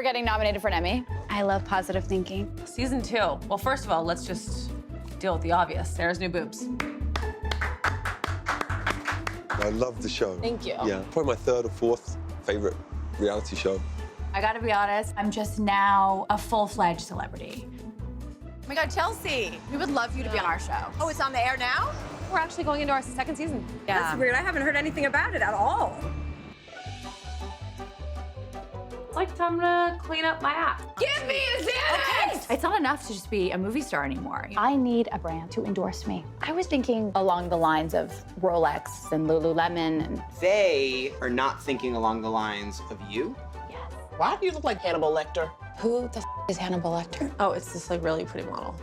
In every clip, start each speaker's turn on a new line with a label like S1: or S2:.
S1: getting nominated for an Emmy.
S2: I love positive thinking.
S3: Season 2. Well, first of all, let's just deal with the obvious. Sarah's new boobs.
S4: I love the show.
S1: Thank you.
S4: Yeah, probably my third or fourth favorite reality show.
S1: I gotta be honest, I'm just now a full-fledged celebrity.
S5: Oh my God, Chelsea, we would love you to be on our show. Oh, it's on the air now?
S3: We're actually going into our second season.
S5: Yeah.
S6: That's weird. I haven't heard anything about it at all.
S3: It's like time to clean up my act.
S5: Give me a Xanax!
S1: It's not enough to just be a movie star anymore. I need a brand to endorse me. I was thinking along the lines of Rolex and Lululemon and...
S7: They are not thinking along the lines of you.
S1: Yes.
S8: Why do you look like Hannibal Lecter?
S1: Who the is Hannibal Lecter?
S3: Oh, it's this like really pretty model.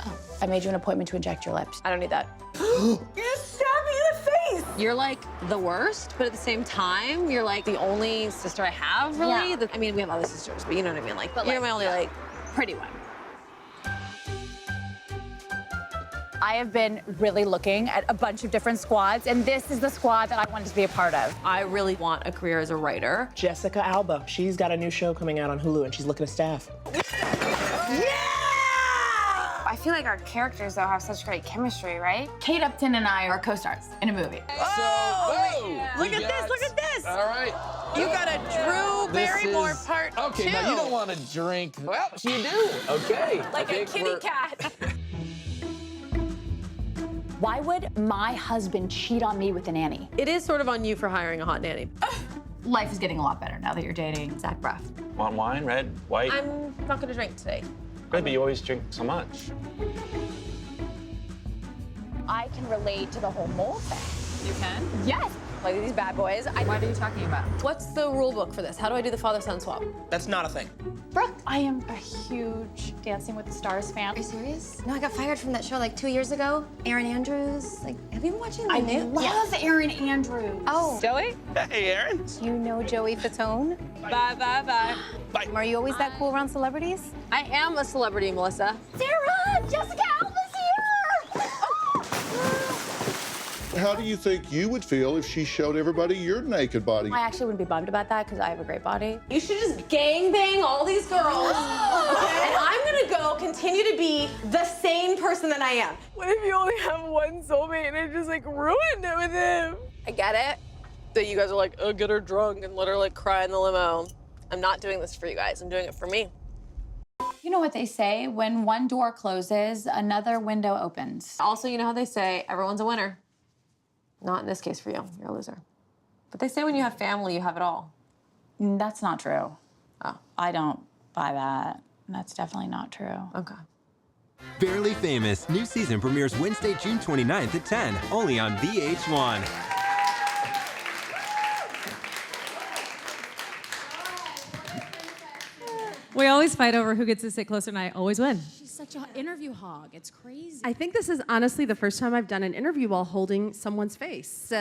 S1: Oh, I made you an appointment to inject your lips.
S3: I don't need that.
S6: You stabbed me in the face!
S3: You're like the worst, but at the same time, you're like the only sister I have, really.
S1: Yeah.
S3: I mean, we have other sisters, but you know what I mean. Like,
S1: But,
S3: you're
S1: like,
S3: my only
S1: yeah.
S3: like pretty one.
S1: I have been really looking at a bunch of different squads, and this is the squad that I wanted to be a part of.
S3: I really want a career as a writer.
S8: Jessica Alba. She's got a new show coming out on Hulu, and she's looking at staff.
S2: I feel like our characters, though, have such great chemistry, right?
S1: Kate Upton and I are co-stars in a movie.
S6: Look at this, look at this!
S9: All right.
S5: You got a Drew Barrymore
S9: is...
S5: part
S9: Okay,
S5: two.
S9: now you don't want to drink. Well, you do. Okay.
S5: Like a kitty cat.
S1: Why would my husband cheat on me with a nanny?
S3: It is sort of on you for hiring a hot nanny.
S1: Life is getting a lot better now that you're dating Zach Braff.
S10: Want wine? Red? White?
S3: I'm not gonna drink today.
S10: Good, but you always drink so much.
S1: I can relate to the whole mole thing.
S3: You can?
S1: Yes.
S3: Like these bad boys.
S1: What are you talking about?
S3: What's the rule book for this? How do I do the father-son swap?
S8: That's not a thing.
S1: Brooke, I am a huge Dancing with the Stars fan.
S2: Are you serious? No, I got fired from that show like 2 years ago. Erin Andrews. Like, have you been watching the
S1: I
S2: news?
S1: love Erin Andrews.
S2: Oh.
S3: Joey?
S10: Hey, Erin.
S2: You know Joey Fatone?
S3: Bye, bye, bye.
S2: Are you always that cool around celebrities?
S3: I am a celebrity, Melissa.
S1: Sarah! Jessica Alba's here!
S11: How do you think you would feel if she showed everybody your naked body?
S1: I actually wouldn't be bummed about that because I have a great body.
S3: You should just gangbang all these girls, okay? And I'm gonna go continue to be the sane person that I am.
S5: What if you only have one soulmate and I just like ruined it with him?
S3: I get it. That you guys are like, oh, get her drunk and let her like cry in the limo. I'm not doing this for you guys. I'm doing it for me.
S1: You know what they say, when one door closes, another window opens.
S3: Also, you know how they say, everyone's a winner. Not in this case for you. You're a loser. But they say when you have family, you have it all.
S1: That's not true.
S3: Oh.
S1: I don't buy that. That's definitely not true.
S3: Okay.
S12: Barely Famous, new season premieres Wednesday, June 29th at 10, only on VH1.
S13: We always fight over who gets to sit closer, and I always win.
S1: She's such an interview hog. It's crazy.
S6: I think this is honestly the first time I've done an interview while holding someone's face.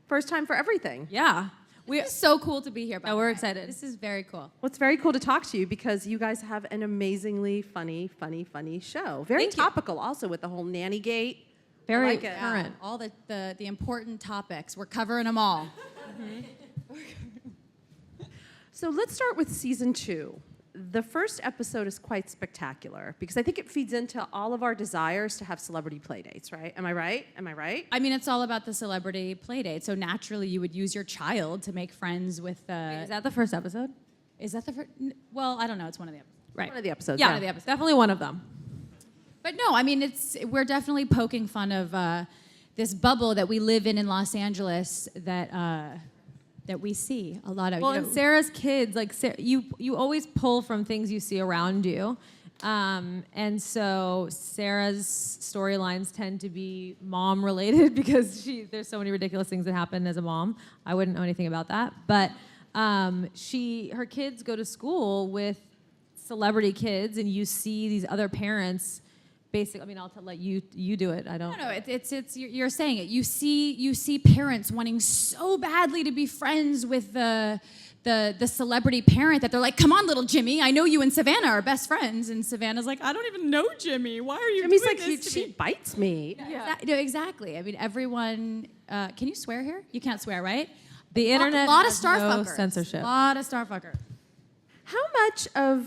S6: First time for everything.
S13: Yeah.
S14: It's so cool to be here.
S13: Oh, we're excited.
S14: This is very cool.
S6: Well, it's very cool to talk to you because you guys have an amazingly funny show. Very topical also with the whole nanny gate.
S13: Very
S6: like it.
S13: current.
S14: All the important topics. We're covering them all.
S6: So let's start with season 2. The first episode is quite spectacular because I think it feeds into all of our desires to have celebrity play dates, right? Am I right? Am I right?
S14: I mean, it's all about the celebrity play date. So naturally, you would use your child to make friends with.
S13: Is that the first episode?
S14: Is that the first? Well, I don't know. It's one of the episodes.
S13: Right.
S6: One of the episodes.
S13: Yeah,
S14: One of the episodes.
S13: definitely one of them.
S14: But no, I mean, we're definitely poking fun of this bubble that we live in Los Angeles that we see a lot of.
S13: Well, and Sarah's kids, like you always pull from things you see around you. And so Sarah's storylines tend to be mom related because there's so many ridiculous things that happen as a mom. I wouldn't know anything about that. But her kids go to school with celebrity kids, and you see these other parents. Basically, I mean, I'll let you do it. I don't.
S14: No, it's you're saying it. You see parents wanting so badly to be friends with the celebrity parent that they're like, come on, little Jimmy, I know you and Savannah are best friends, and Savannah's like, I don't even know Jimmy. Why are you?
S6: Jimmy's
S14: doing
S6: like,
S14: this to
S6: she
S14: me?
S6: bites me.
S14: Yeah. No, exactly. I mean, everyone. Can you swear here? You can't swear, right?
S13: The internet
S14: A lot of
S13: has no
S14: starfuckers.
S13: censorship.
S14: A lot of starfuckers.
S6: How much of,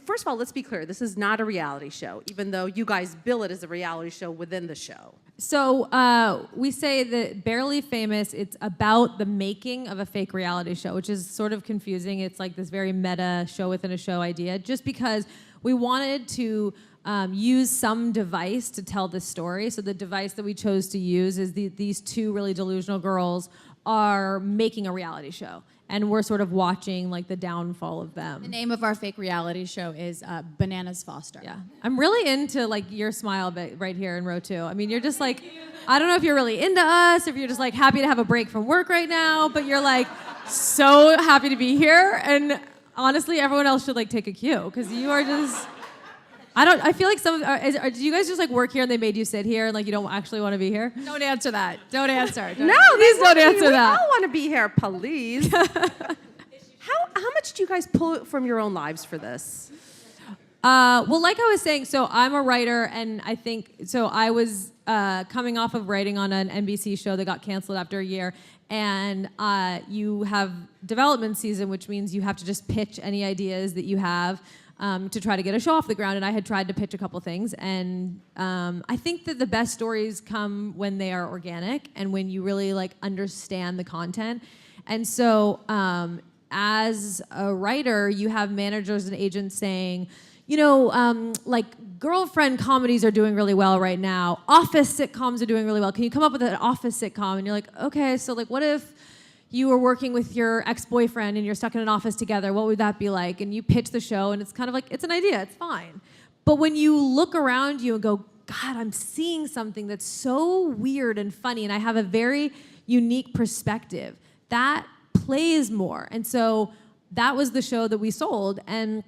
S6: first of all, let's be clear, this is not a reality show, even though you guys bill it as a reality show within the show.
S13: So we say that Barely Famous, it's about the making of a fake reality show, which is sort of confusing. It's like this very meta show within a show idea, just because we wanted to use some device to tell the story. So the device that we chose to use is these two really delusional girls are making a reality show. And we're sort of watching like the downfall of them.
S14: The name of our fake reality show is Bananas Foster.
S13: Yeah, I'm really into like your smile bit right here in row 2. I mean, you're just like, I don't know if you're really into us, if you're just like happy to have a break from work right now, but you're like so happy to be here. And honestly, everyone else should like take a cue because you are just. I feel like do you guys just like work here and they made you sit here and like you don't actually want to be here?
S14: Don't answer that. Don't answer.
S6: No,
S13: please don't answer that.
S6: We all want to be here, please. How much do you guys pull from your own lives for this?
S13: Well, like I was saying, so I'm a writer, and I think, so I was coming off of writing on an NBC show that got canceled after a year, and you have development season, which means you have to just pitch any ideas that you have to try to get a show off the ground, and I had tried to pitch a couple things, and I think that the best stories come when they are organic and when you really like understand the content. And so as a writer, you have managers and agents saying, you know, like girlfriend comedies are doing really well right now. Office sitcoms are doing really well. Can you come up with an office sitcom? And you're like, okay, so like what if you were working with your ex-boyfriend and you're stuck in an office together? What would that be like? And you pitch the show and it's kind of like, it's an idea, it's fine. But when you look around you and go, God, I'm seeing something that's so weird and funny and I have a very unique perspective, that plays more. And so that was the show that we sold. And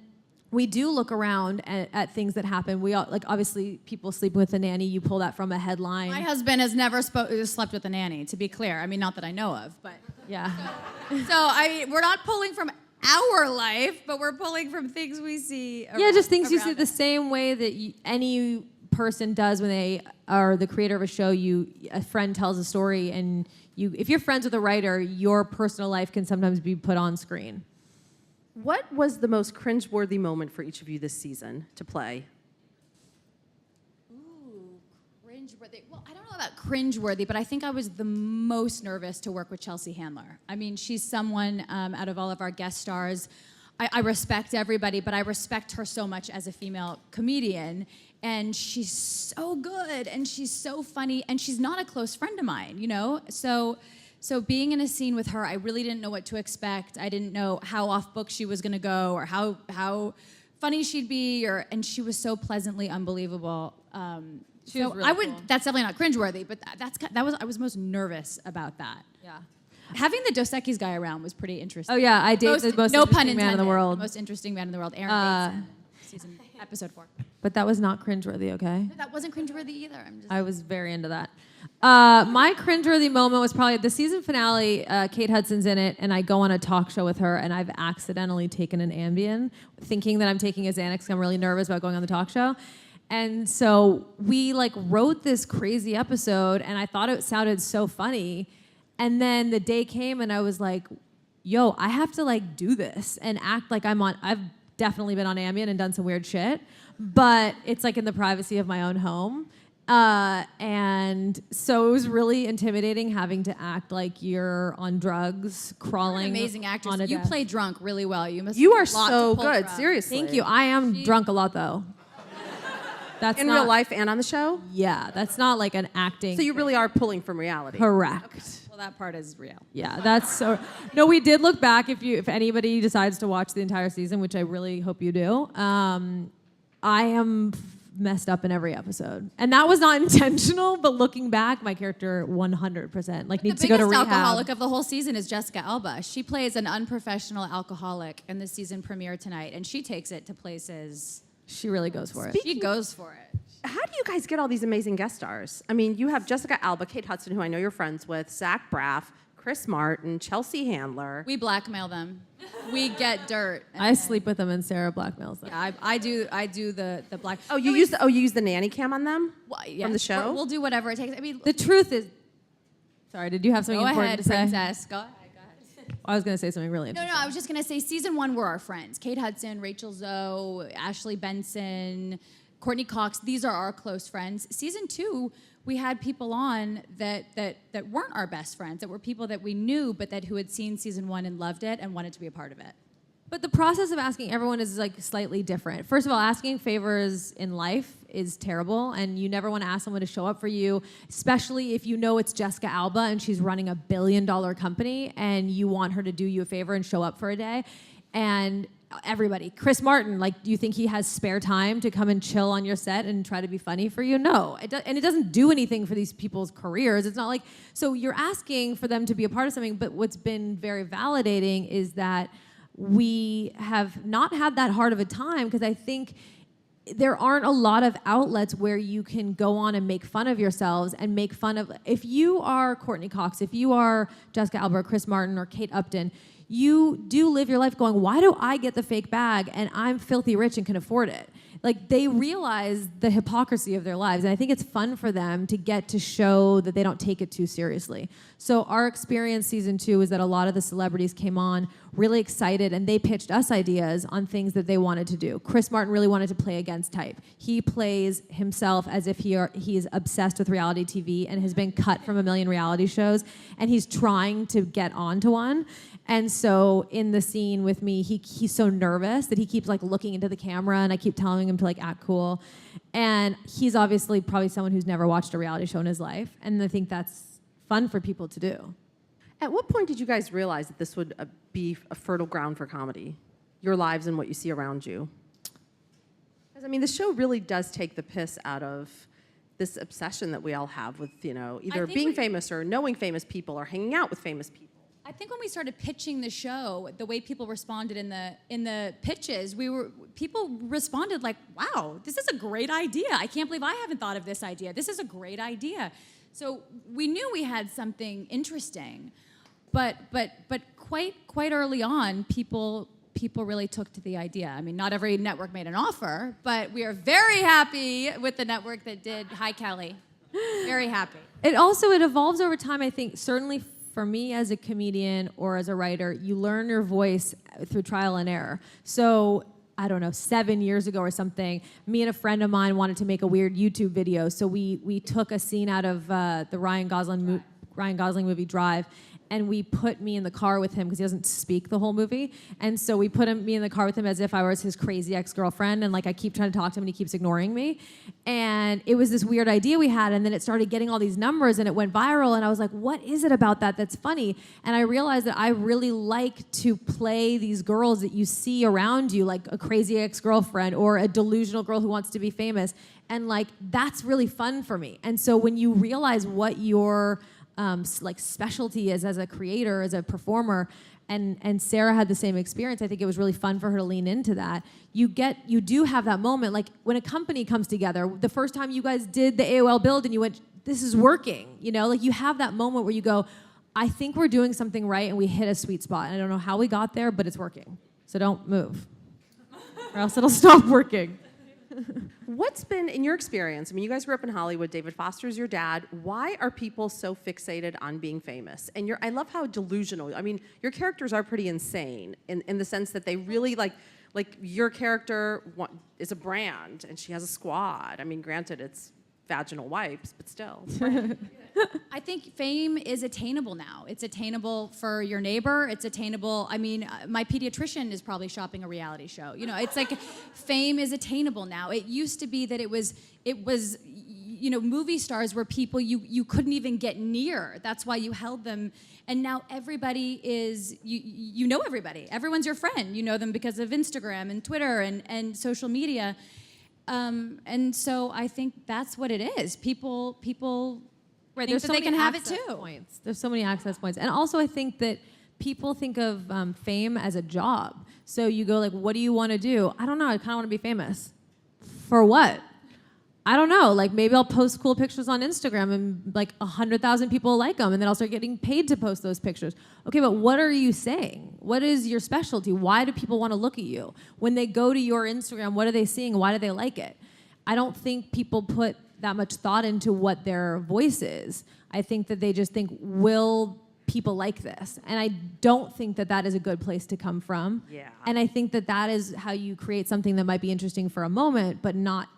S13: we do look around at things that happen. We all, like obviously people sleeping with a nanny, you pull that from a headline.
S14: My husband has never slept with a nanny, to be clear. I mean, not that I know of, but.
S13: Yeah.
S14: So we're not pulling from our life, but we're pulling from things we see around,
S13: yeah, just things you see the same way that any person does when they are the creator of a show. A friend tells a story, and if you're friends with a writer, your personal life can sometimes be put on screen.
S6: What was the most cringeworthy moment for each of you this season to play?
S14: Ooh, cringeworthy. Well, I don't know about cringeworthy, but I think I was the most nervous to work with Chelsea Handler. I mean, she's someone out of all of our guest stars. I respect everybody, but I respect her so much as a female comedian. And she's so good, and she's so funny, and she's not a close friend of mine, you know? So being in a scene with her, I really didn't know what to expect. I didn't know how off book she was gonna go or how funny she'd be, and she was so pleasantly unbelievable.
S13: She was really cool.
S14: That's definitely not cringeworthy, but I was most nervous about that.
S13: Yeah.
S14: Having the Dos Equis guy around was pretty interesting.
S13: Oh yeah, I dated the most
S14: no pun
S13: interesting
S14: intended,
S13: man in the world.
S14: Most interesting man in the world, Aaron Bateson, episode 4.
S13: But that was not cringeworthy, okay?
S14: That wasn't cringeworthy either.
S13: I was very into that. My cringeworthy moment was probably the season finale. Kate Hudson's in it, and I go on a talk show with her, and I've accidentally taken an Ambien, thinking that I'm taking a Xanax because I'm really nervous about going on the talk show. And so we like wrote this crazy episode, and I thought it sounded so funny. And then the day came, and I was like, yo, I have to like do this and act like I've definitely been on Ambien and done some weird shit, but it's like in the privacy of my own home. And so it was really intimidating having to act like you're on drugs, crawling.
S14: You're an amazing actress.
S13: On a
S14: You
S13: desk.
S14: play drunk really well.
S6: You are so good, seriously.
S13: Thank you. I am drunk a lot though. That's
S6: in real life and on the show?
S13: Yeah, that's not like an acting.
S6: So you really are pulling from reality.
S13: Correct.
S14: Okay. Well, that part is real.
S13: Yeah, that's so. No, we did look back. If anybody decides to watch the entire season, which I really hope you do, I am messed up in every episode, and that was not intentional. But looking back, my character 100% like needs to go to rehab.
S14: The biggest alcoholic of the whole season is Jessica Alba. She plays an unprofessional alcoholic in the season premiere tonight, and she takes it to places.
S13: She really goes for it.
S14: She goes for it.
S6: How do you guys get all these amazing guest stars? I mean, you have Jessica Alba, Kate Hudson, who I know you're friends with, Zach Braff, Chris Martin, Chelsea Handler.
S14: We blackmail them. We get dirt.
S13: I sleep with them, and Sarah blackmails them.
S14: Yeah, I do the black.
S6: Oh, you use the nanny cam on them from the show?
S14: We'll do whatever it takes. I mean,
S13: the truth is. Sorry, did you have something important to say?
S14: Princess. Go ahead.
S13: I was gonna say something really
S14: No,
S13: interesting.
S14: I was just gonna say season 1 were our friends. Kate Hudson, Rachel Zoe, Ashley Benson, Courtney Cox. These are our close friends. Season 2, we had people on that weren't our best friends, that were people that we knew, but who had seen season 1 and loved it and wanted to be a part of it.
S13: But the process of asking everyone is like slightly different. First of all, asking favors in life is terrible, and you never want to ask someone to show up for you, especially if you know it's Jessica Alba and she's running $1 billion company and you want her to do you a favor and show up for a day. And everybody, Chris Martin, like, do you think he has spare time to come and chill on your set and try to be funny for you? No, and it doesn't do anything for these people's careers. It's not like, so you're asking for them to be a part of something, but what's been very validating is that we have not had that hard of a time, because I think there aren't a lot of outlets where you can go on and make fun of yourselves and make fun of, if you are Courtney Cox, if you are Jessica Alba, or Chris Martin, or Kate Upton, you do live your life going, why do I get the fake bag and I'm filthy rich and can afford it? Like, they realize the hypocrisy of their lives, and I think it's fun for them to get to show that they don't take it too seriously. So our experience season 2 is that a lot of the celebrities came on really excited, and they pitched us ideas on things that they wanted to do. Chris Martin really wanted to play against type. He plays himself as if he is obsessed with reality TV and has been cut from 1 million reality shows, and he's trying to get onto one. And so in the scene with me, he's so nervous that he keeps like looking into the camera, and I keep telling him to like act cool. And he's obviously probably someone who's never watched a reality show in his life, and I think that's fun for people to do.
S6: At what point did you guys realize that this would be a fertile ground for comedy? Your lives and what you see around you? Because I mean, the show really does take the piss out of this obsession that we all have with, you know, either being famous or knowing famous people or hanging out with famous people.
S14: I think when we started pitching the show, the way people responded in the pitches, people responded like, "Wow, this is a great idea. I can't believe I haven't thought of this idea. This is a great idea." So we knew we had something interesting, but quite early on, people really took to the idea. I mean, not every network made an offer, but we are very happy with the network that did. Hi, Kelly. Very happy.
S13: It evolves over time, I think, certainly. For me as a comedian or as a writer, you learn your voice through trial and error. So, I don't know, 7 years ago or something, me and a friend of mine wanted to make a weird YouTube video. So we took a scene out of the Ryan Gosling movie Drive, and we put me in the car with him because he doesn't speak the whole movie. And so we put me in the car with him as if I was his crazy ex-girlfriend, and like I keep trying to talk to him and he keeps ignoring me. And it was this weird idea we had, and then it started getting all these numbers and it went viral, and I was like, what is it about that that's funny? And I realized that I really like to play these girls that you see around you, like a crazy ex-girlfriend or a delusional girl who wants to be famous. And like, that's really fun for me. And so when you realize what your like specialty is as a creator, as a performer, and Sara had the same experience. I think it was really fun for her to lean into that. You do have that moment, like when a company comes together, the first time you guys did the AOL build and you went, this is working, you know, like you have that moment where you go, I think we're doing something right and we hit a sweet spot. And I don't know how we got there, but it's working. So don't move or else it'll stop working.
S6: What's been, in your experience, I mean, you guys grew up in Hollywood, David Foster's your dad. Why are people so fixated on being famous? And I love how delusional, I mean, your characters are pretty insane in the sense that they really, like your character is a brand and she has a squad. I mean, granted, it's vaginal wipes, but still.
S14: I think fame is attainable now. It's attainable for your neighbor. It's attainable. I mean, my pediatrician is probably shopping a reality show. You know, it's like fame is attainable now. It used to be that it was, you know, movie stars were people you couldn't even get near. That's why you held them. And now everybody is, you know everybody. Everyone's your friend. You know them because of Instagram and Twitter and social media. And so I think that's what it is. People think that they can have it too.
S13: Points. There's so many access points. And also I think that people think of fame as a job. So you go like, what do you want to do? I don't know. I kind of want to be famous. For what? I don't know. Like maybe I'll post cool pictures on Instagram and like 100,000 people like them, and then I'll start getting paid to post those pictures. Okay, but what are you saying? What is your specialty? Why do people want to look at you? When they go to your Instagram, what are they seeing? Why do they like it? I don't think people put that much thought into what their voice is. I think that they just think, will people like this. And I don't think that that is a good place to come from.
S6: Yeah.
S13: And I think that that is how you create something that might be interesting for a moment, but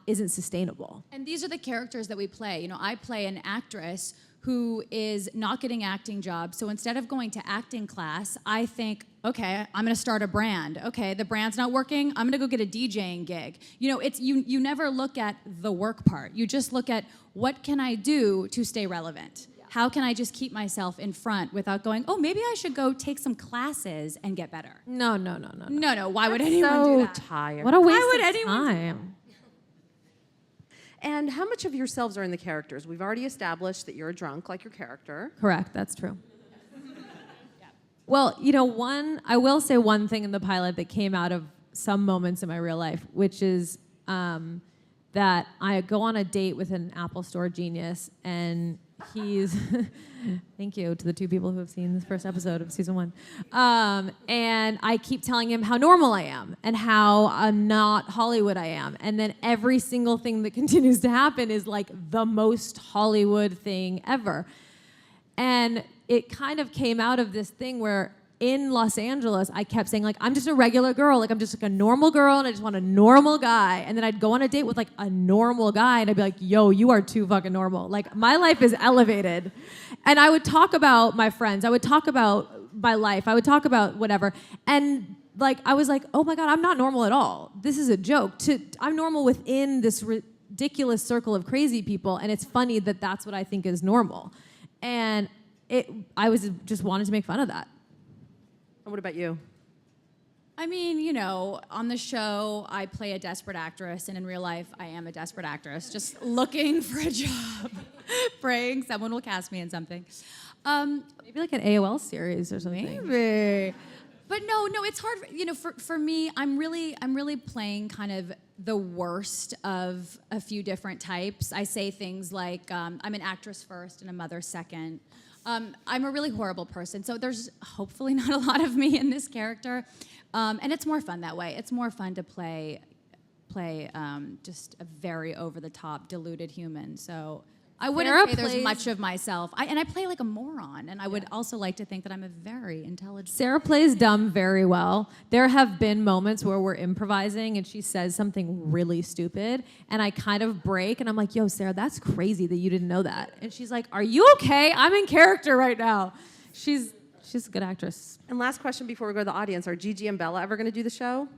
S13: isn't sustainable.
S14: And these are the characters that we play. You know, I play an actress who is not getting acting jobs. So instead of going to acting class, I think, okay, I'm gonna start a brand. Okay, the brand's not working, I'm gonna go get a DJing gig. You know, it's you never look at the work part. You just look at what can I do to stay relevant? How can I just keep myself in front without going, oh, maybe I should go take some classes and get better?
S13: No.
S14: No, why would anyone do that?
S6: Tired.
S13: What a waste
S14: would
S13: of
S14: anyone do
S13: time.
S6: And how much of yourselves are in the characters? We've already established that you're a drunk, like your character.
S13: Correct, that's true. Well, you know, I will say one thing in the pilot that came out of some moments in my real life, which is that I go on a date with an Apple Store genius, and he's, thank you to the 2 people who have seen this first episode of season 1. And I keep telling him how normal I am and how I'm not Hollywood I am. And then every single thing that continues to happen is like the most Hollywood thing ever. And it kind of came out of this thing where in Los Angeles, I kept saying, like, I'm just a regular girl. Like, I'm just like a normal girl, and I just want a normal guy. And then I'd go on a date with, like, a normal guy, and I'd be like, yo, you are too fucking normal. Like, my life is elevated. And I would talk about my friends. I would talk about my life. I would talk about whatever. And, like, I was like, oh, my God, I'm not normal at all. This is a joke. I'm normal within this ridiculous circle of crazy people, and it's funny that that's what I think is normal. And I was just wanted to make fun of that.
S6: And what about you?
S14: I mean, you know, on the show, I play a desperate actress, and in real life, I am a desperate actress, just looking for a job, praying someone will cast me in something.
S13: Maybe like an AOL series or something.
S14: Maybe. But no, it's hard. You know, for me, I'm really playing kind of the worst of a few different types. I say things like, I'm an actress first and a mother second. I'm a really horrible person, so there's hopefully not a lot of me in this character, and it's more fun that way. It's more fun to play just a very over-the-top, deluded human. So I wouldn't say there's much of myself. I play like a moron, and I would also like to think that I'm a very intelligent.
S13: Sarah plays dumb very well. There have been moments where we're improvising and she says something really stupid, and I kind of break, and I'm like, yo, Sarah, that's crazy that you didn't know that. And she's like, are you okay? I'm in character right now. She's a good actress.
S6: And last question before we go to the audience, are Gigi and Bella ever going to do the show?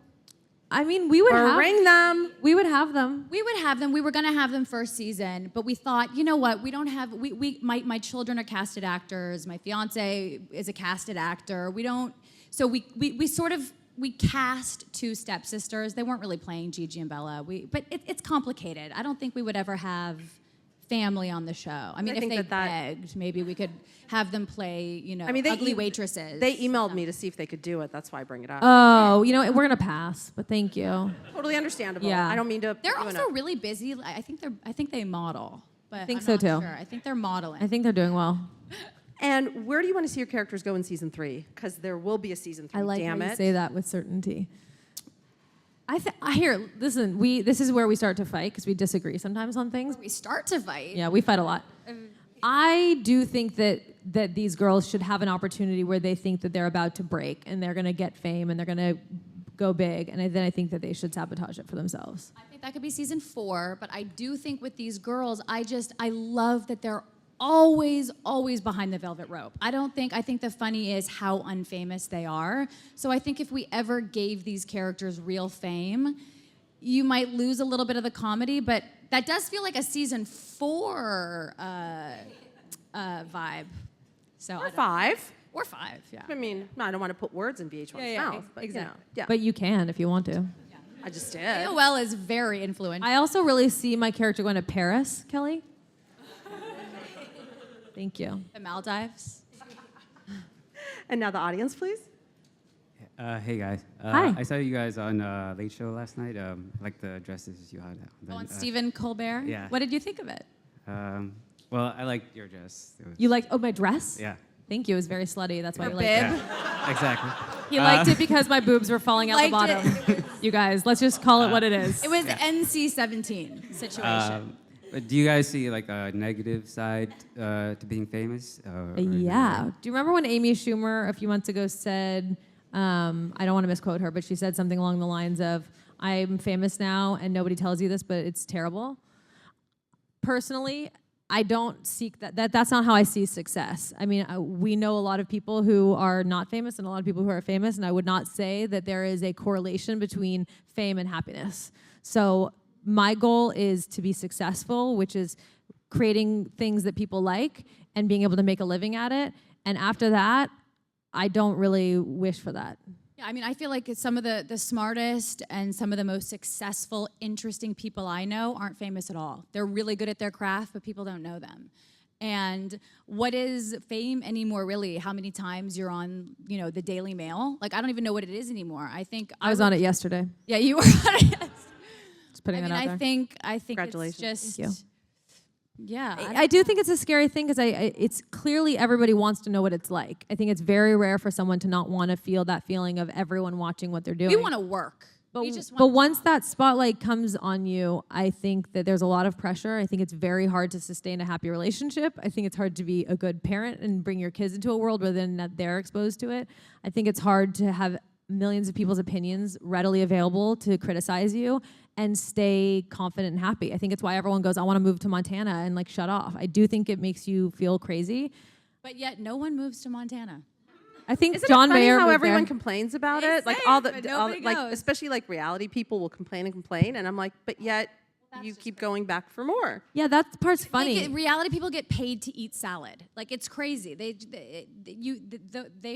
S13: I mean, we would
S6: ring them.
S13: We would have them.
S14: We would have them. We were going to have them first season, but we thought, you know what? We don't have. My children are casted actors. My fiance is a casted actor. We don't. So we sort of cast 2 stepsisters. They weren't really playing Gigi and Bella. But it's complicated. I don't think we would ever have family on the show. I mean, if they begged, maybe we could have them play, you know, ugly waitresses.
S6: They emailed me to see if they could do it. That's why I bring it up.
S13: Oh, you know, we're gonna pass, but thank you.
S6: Totally understandable.
S13: Yeah.
S6: I don't mean to.
S14: They're also really busy. I think they model. But
S13: I think
S14: I'm
S13: so
S14: not
S13: too.
S14: Sure. I think they're modeling.
S13: I think they're doing well.
S6: And where do you want to see your characters go in season 3? Because there will be a season 3.
S13: I like
S6: damn
S13: how
S6: it.
S13: you say that with certainty. Listen, this is where we start to fight because we disagree sometimes on things.
S14: We start to fight.
S13: Yeah, we fight a lot. I do think that these girls should have an opportunity where they think that they're about to break and they're going to get fame and they're going to go big, and then I think that they should sabotage it for themselves.
S14: I think that could be season 4, but I do think with these girls, I love that they're always behind the velvet rope. I think the funny is how unfamous they are. So I think if we ever gave these characters real fame, you might lose a little bit of the comedy, but that does feel like a season 4 vibe. So
S6: Or 5.
S14: Or 5, yeah.
S6: I mean, no, I don't want to put words in VH1's mouth. But,
S14: exactly.
S6: Yeah.
S13: But you can if you want to.
S6: I just did.
S14: AOL is very influential.
S13: I also really see my character going to Paris, Kelly. Thank you.
S14: The Maldives.
S6: And now the audience, please.
S15: Hey guys.
S13: Hi.
S15: I saw you guys on Late Show last night. Like the dresses you had.
S14: On Stephen Colbert?
S15: Yeah.
S14: What did you think of it?
S15: Well, I liked your dress.
S13: You liked my dress?
S15: Yeah.
S13: Thank you. It was very slutty. That's why you liked
S14: bib.
S13: it.
S15: Yeah, exactly.
S13: He liked it because my boobs were falling out the bottom. You guys, let's just call it what it is.
S14: It was NC-17 situation.
S15: But do you guys see like a negative side to being famous?
S13: Yeah. Do you remember when Amy Schumer a few months ago said, I don't want to misquote her, but she said something along the lines of, I'm famous now and nobody tells you this, but it's terrible. Personally, I don't seek that. That's not how I see success. I mean, we know a lot of people who are not famous and a lot of people who are famous, and I would not say that there is a correlation between fame and happiness. So my goal is to be successful, which is creating things that people like and being able to make a living at it. And after that, I don't really wish for that.
S14: Yeah, I mean, I feel like some of the smartest and some of the most successful, interesting people I know aren't famous at all. They're really good at their craft, but people don't know them. And what is fame anymore, really? How many times you're on, the Daily Mail? Like, I don't even know what it is anymore. I think
S13: I was on it yesterday.
S14: Yeah, you were on it.
S13: Just putting that out there.
S14: I think it's just.
S13: Thank you.
S14: Yeah,
S13: I do think it's a scary thing because it's clearly everybody wants to know what it's like. I think it's very rare for someone to not want to feel that feeling of everyone watching what they're doing.
S14: We want to work.
S13: But once that spotlight comes on you, I think that there's a lot of pressure. I think it's very hard to sustain a happy relationship. I think it's hard to be a good parent and bring your kids into a world where then they're exposed to it. I think it's hard to have millions of people's opinions readily available to criticize you and stay confident and happy. I think it's why everyone goes, I want to move to Montana and like shut off. I do think it makes you feel crazy.
S14: But yet no one moves to Montana.
S13: I think
S6: Isn't
S13: John
S6: it funny
S13: Mayer
S6: how
S13: moved
S6: everyone
S13: there.
S6: complains about
S14: They
S6: it? Like
S14: say
S6: all
S14: it, but
S6: the
S14: nobody
S6: like
S14: goes.
S6: especially like reality people will complain and complain, and I'm like, but yet you keep going back for more.
S13: Yeah, that part's funny.
S14: Reality people get paid to eat salad. Like, it's crazy. They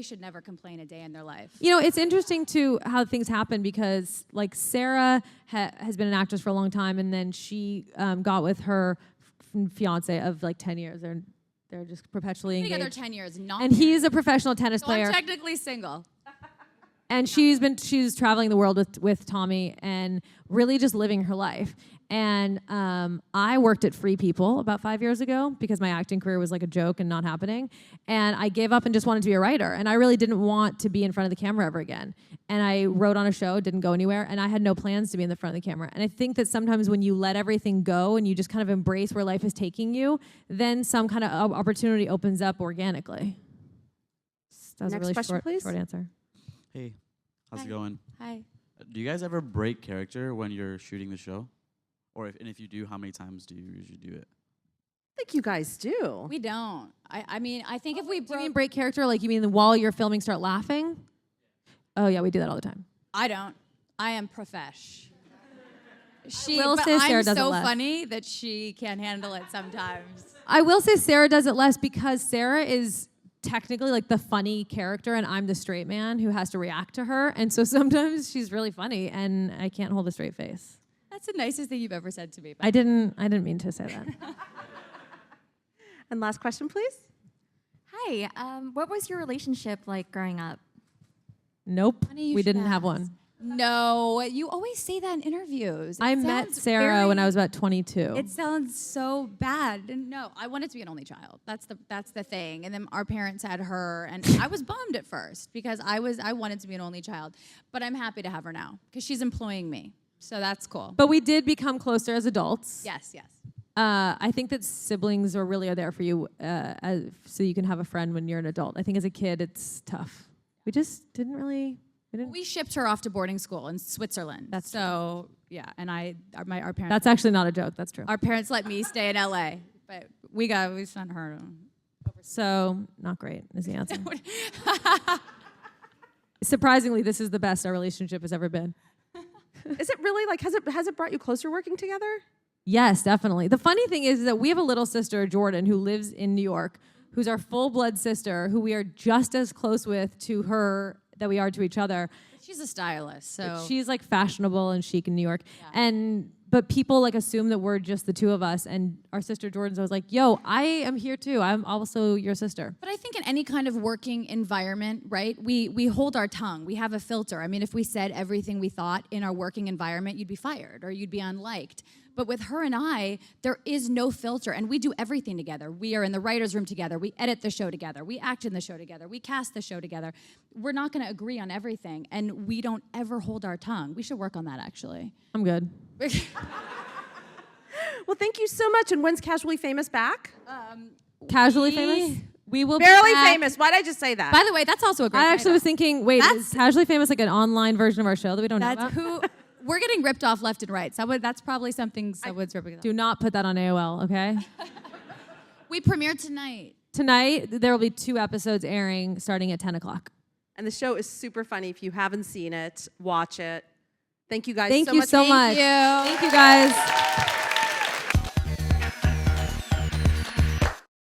S14: should never complain a day in their life.
S13: It's interesting too how things happen because like Sarah has been an actress for a long time, and then she got with her fiance of like 10 years. They're just perpetually engaged.
S14: Together 10 years, not
S13: and he's a professional tennis
S14: so
S13: player.
S14: I'm technically single.
S13: And she's traveling the world with Tommy and really just living her life. And I worked at Free People about 5 years ago because my acting career was like a joke and not happening. And I gave up and just wanted to be a writer. And I really didn't want to be in front of the camera ever again. And I wrote on a show, didn't go anywhere, and I had no plans to be in the front of the camera. And I think that sometimes when you let everything go and you just kind of embrace where life is taking you, then some kind of opportunity opens up organically. That was
S6: Next
S13: a really
S6: question, please.
S13: short answer.
S16: Hey, how's it going?
S14: Hi.
S16: Do you guys ever break character when you're shooting the show? Or if you do, how many times do you usually do it?
S6: I think you guys do.
S14: We don't. I mean, I think if we
S13: Do you mean break character? Like you mean while you're filming start laughing? Oh yeah, we do that all the time.
S14: I don't. I am profesh.
S13: will
S14: But
S13: say Sarah
S14: I'm
S13: does it
S14: so
S13: less.
S14: funny that she can't handle it sometimes.
S13: I will say Sarah does it less because Sarah is technically like the funny character and I'm the straight man who has to react to her. And so sometimes she's really funny and I can't hold a straight face.
S14: That's the nicest thing you've ever said to me.
S13: I didn't mean to say that.
S6: And last question, please.
S17: Hi, what was your relationship like growing up?
S13: Nope,
S14: Funny you
S13: we
S14: should
S13: didn't have
S14: ask.
S13: one.
S14: No, you always say that in interviews.
S13: I met Sarah when I was about 22.
S14: It sounds so bad. And no, I wanted to be an only child. That's the thing. And then our parents had her, and I was bummed at first because I wanted to be an only child. But I'm happy to have her now because she's employing me. So that's cool.
S13: But we did become closer as adults.
S14: Yes, yes.
S13: I think that siblings are there for you so you can have a friend when you're an adult. I think as a kid, it's tough. We just didn't really...
S14: We shipped her off to boarding school in Switzerland.
S13: That's
S14: so yeah, and our parents.
S13: That's actually not a joke. That's true.
S14: Our parents let me stay in LA, but we sent her.
S13: So not great is the answer. Surprisingly, this is the best our relationship has ever been.
S6: Is it really like has it brought you closer working together?
S13: Yes, definitely. The funny thing is that we have a little sister, Jordan, who lives in New York, who's our full-blood sister, who we are just as close with to her that we are to each other.
S14: She's a stylist, so
S13: she's like fashionable and chic in New York. Yeah. But people like assume that we're just the two of us, and our sister Jordan's always like, yo, I am here too. I'm also your sister.
S14: But I think in any kind of working environment, right, we hold our tongue. We have a filter. I mean, if we said everything we thought in our working environment, you'd be fired or you'd be unliked. But with her and I, there is no filter, and we do everything together. We are in the writer's room together. We edit the show together. We act in the show together. We cast the show together. We're not going to agree on everything, and we don't ever hold our tongue. We should work on that, actually.
S13: I'm good.
S6: Well, thank you so much. And when's Casually Famous back?
S13: Casually famous?
S14: We will
S6: Barely
S14: be back.
S6: famous. Why did I just say that?
S14: By the way, that's also a great
S13: I actually
S14: title.
S13: was thinking, wait, is Casually Famous like an online version of our show that we don't know
S14: That's
S13: about?
S14: we're getting ripped off left and right. So that's probably something Someone's ripping off.
S13: Do not put that on AOL, okay?
S14: We premiere tonight.
S13: Tonight, there will be 2 episodes airing starting at 10 o'clock.
S6: And the show is super funny. If you haven't seen it, watch it. Thank you guys
S13: Thank
S6: so
S13: you
S6: much.
S13: so much.
S14: Thank you.
S13: Thank you guys.